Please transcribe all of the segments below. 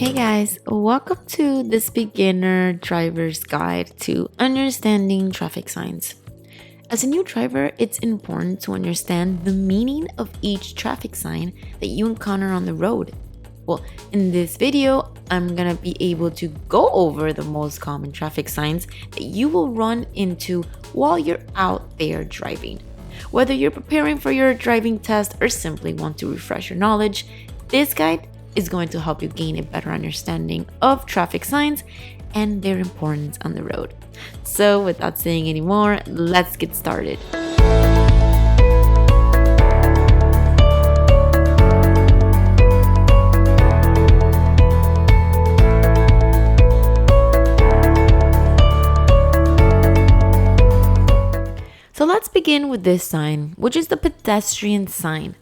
Hey guys, welcome to this beginner driver's guide to understanding traffic signs. As a new driver, it's important to understand the meaning of each traffic sign that you encounter on the road. Well, in this video, I'm gonna be able to go over the most common traffic signs that you will run into while you're out there driving. Whether you're preparing for your driving test or simply want to refresh your knowledge, this guide is going to help you gain a better understanding of traffic signs and their importance on the road. So without saying any more, let's get started. So let's begin with this sign, which is the pedestrian sign.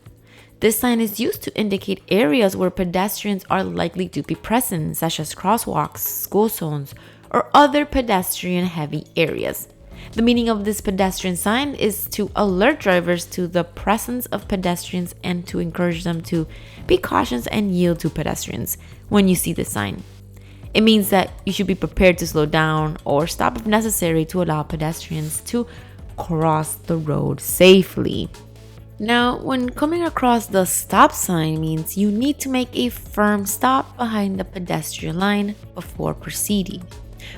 This sign is used to indicate areas where pedestrians are likely to be present, such as crosswalks, school zones, or other pedestrian-heavy areas. The meaning of this pedestrian sign is to alert drivers to the presence of pedestrians and to encourage them to be cautious and yield to pedestrians when you see the sign. It means that you should be prepared to slow down or stop if necessary to allow pedestrians to cross the road safely. Now, when coming across the stop sign means you need to make a firm stop behind the pedestrian line before proceeding.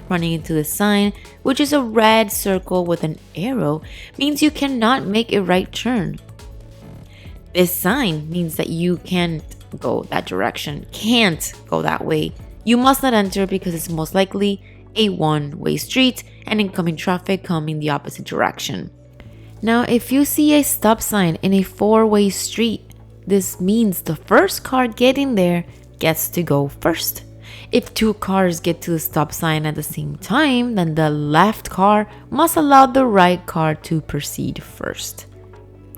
Running into the sign, which is a red circle with an arrow, means you cannot make a right turn. This sign means that you can't go that direction, can't go that way. You must not enter because it's most likely a one-way street and incoming traffic coming the opposite direction. Now, if you see a stop sign in a four-way street, this means the first car getting there gets to go first. If two cars get to the stop sign at the same time, then the left car must allow the right car to proceed first.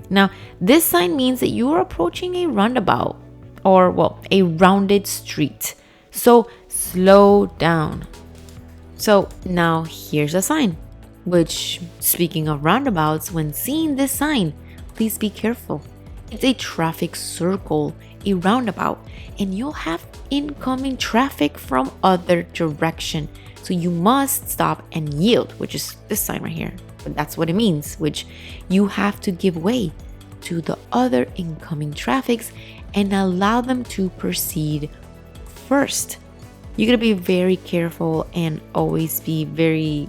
Now, this sign means that you are approaching a roundabout or, a rounded street. So, slow down. So, now here's a sign. Which, speaking of roundabouts, when seeing this sign, please be careful. It's a traffic circle, a roundabout, and you'll have incoming traffic from other direction. So you must stop and yield, which is this sign right here. But that's what it means, which you have to give way to the other incoming traffics and allow them to proceed first. You gotta be very careful and always be very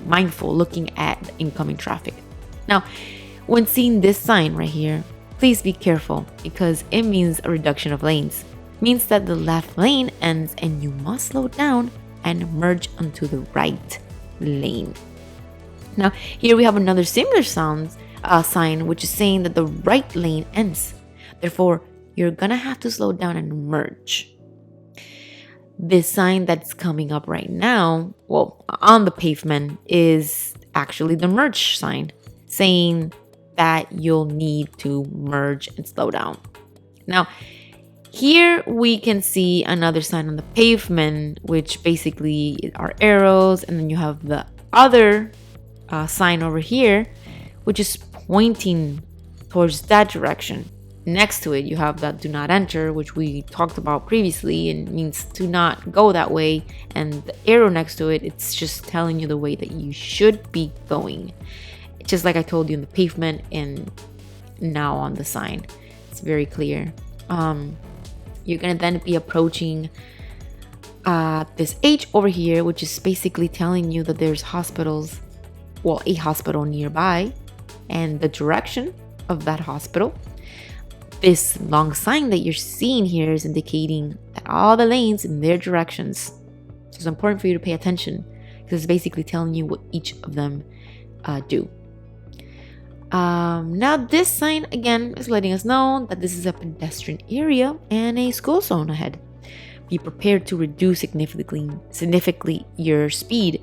mindful looking at the incoming traffic. Now, when seeing this sign right here, please be careful because it means a reduction of lanes. It means that the left lane ends and you must slow down and merge onto the right lane. Now, here we have another similar sign, which is saying that the right lane ends. Therefore, you're gonna have to slow down and merge. This sign that's coming up right now, on the pavement, is actually the merge sign, saying that you'll need to merge and slow down. Now, here we can see another sign on the pavement, which basically are arrows, and then you have the other sign over here, which is pointing towards that direction. Next to it, you have that do not enter, which we talked about previously and means to not go that way. And the arrow next to it, it's just telling you the way that you should be going. Just like I told you in the pavement and now on the sign. It's very clear. You're going to then be approaching this H over here, which is basically telling you that there's hospitals, a hospital nearby and the direction of that hospital. This long sign that you're seeing here is indicating that all the lanes in their directions. So it's important for you to pay attention because it's basically telling you what each of them do. Now this sign again is letting us know that this is a pedestrian area and a school zone ahead. Be prepared to reduce significantly your speed.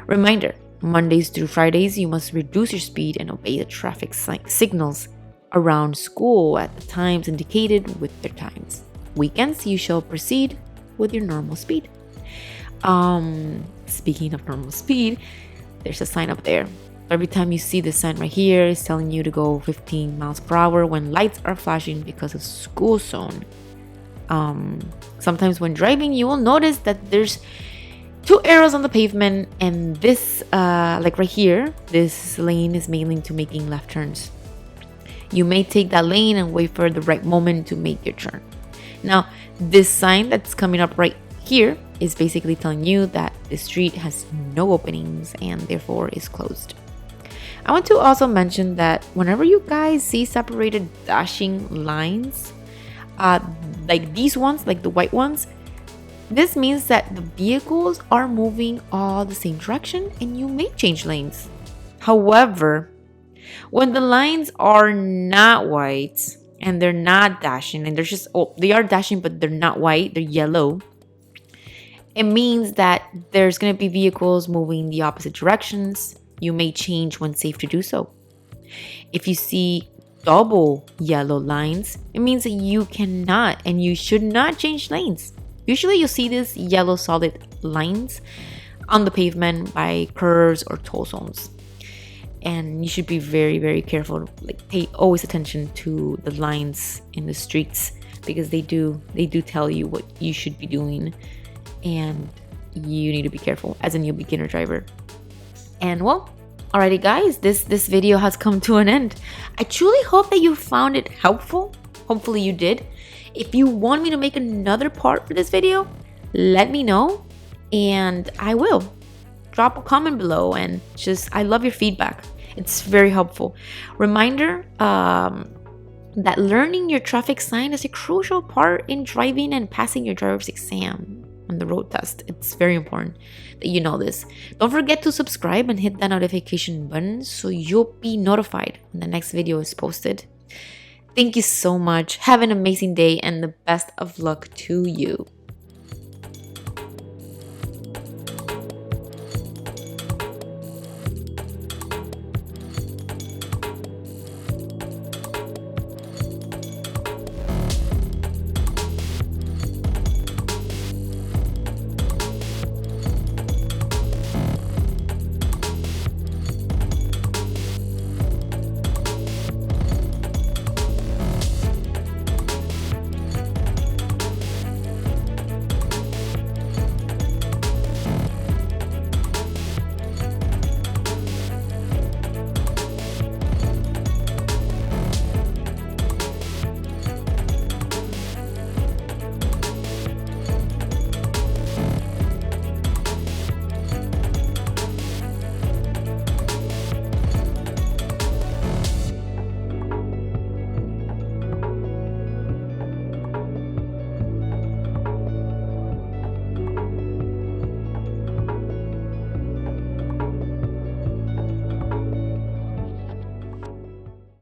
Reminder, Mondays through Fridays, you must reduce your speed and obey the traffic signals around school at the times indicated with their times. Weekends, you shall proceed with your normal speed. Speaking of normal speed, there's a sign up there. Every time you see this sign right here, it's telling you to go 15 miles per hour when lights are flashing because of school zone. Sometimes when driving, you will notice that there's two arrows on the pavement, and this, like right here, this lane is mainly to making left turns. You may take that lane and wait for the right moment to make your turn. Now, this sign that's coming up right here is basically telling you that the street has no openings and therefore is closed. I want to also mention that whenever you guys see separated dashing lines, like these ones, like the white ones, this means that the vehicles are moving all the same direction and you may change lanes. However, when the lines are not white and they're not dashing and they're just, they are dashing but they're not white, they're yellow, it means that there's going to be vehicles moving the opposite directions. You may change when safe to do so. If you see double yellow lines, it means that you cannot and you should not change lanes. Usually you'll see these yellow solid lines on the pavement by curves or toll zones. And you should be very, very careful. Like, pay always attention to the lines in the streets, because they do tell you what you should be doing, and you need to be careful as a new beginner driver. And well, alrighty guys, this video has come to an end. I truly hope that you found it helpful. Hopefully you did. If you want me to make another part for this video, let me know and I will. Drop a comment below, and I love your feedback. It's very helpful. Reminder that learning your traffic sign is a crucial part in driving and passing your driver's exam on the road test. It's very important that you know this. Don't forget to subscribe and hit that notification button so you'll be notified when the next video is posted. Thank you so much. Have an amazing day and the best of luck to you.